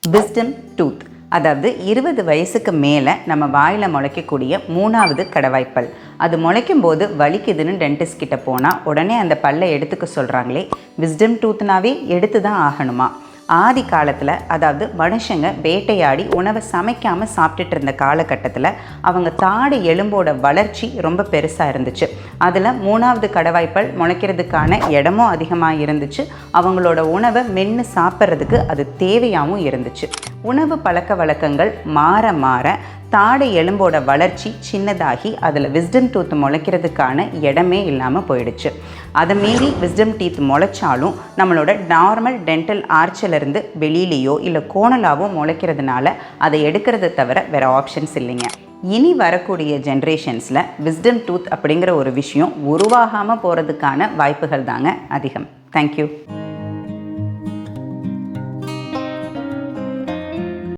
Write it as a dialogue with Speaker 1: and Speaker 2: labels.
Speaker 1: Wisdom tooth, அதாவது 20 வயசுக்கு மேலே நம்ம வாயில் முளைக்கக்கூடிய 3வது கடவாய்ப்பல். அது முளைக்கும் போது வலிக்குதுன்னு டென்டிஸ்ட் கிட்ட போனால் உடனே அந்த பல்லை எடுத்துக்க சொல்கிறாங்களே, விஸ்டம் டூத்னாவே எடுத்து தான் ஆகணுமா? ஆதி காலத்தில், அதாவது மனுஷங்க வேட்டையாடி உணவை சமைக்காமல் சாப்பிட்டுட்டு இருந்த காலகட்டத்தில் அவங்க தாடை எலும்போட வளர்ச்சி ரொம்ப பெருசாக இருந்துச்சு. அதில் 3வது கடவாய்ப்பல் முளைக்கிறதுக்கான இடமும் அதிகமாக இருந்துச்சு. அவங்களோட உணவை மென்று சாப்பிட்றதுக்கு அது தேவையாகவும் இருந்துச்சு. உணவு பழக்க வழக்கங்கள் மாற மாற தாடை எலும்போட வளர்ச்சி சின்னதாகி அதில் விஸ்டம் டூத் முளைக்கிறதுக்கான இடமே இல்லாமல் போயிடுச்சு. அதை மீறி விஸ்டம் டீத் முளைச்சாலும் நம்மளோட நார்மல் டென்டல் ஆர்ச்சிலிருந்து வெளியிலேயோ இல்லை கோணலாவோ முளைக்கிறதுனால அதை எடுக்கிறத தவிர வேறு ஆப்ஷன்ஸ் இல்லைங்க. இனி வரக்கூடிய ஜென்ரேஷன்ஸில் விஸ்டம் டூத் அப்படிங்கிற ஒரு விஷயம் உருவாகாமல் போகிறதுக்கான வாய்ப்புகள் தாங்க அதிகம். தேங்க்யூ.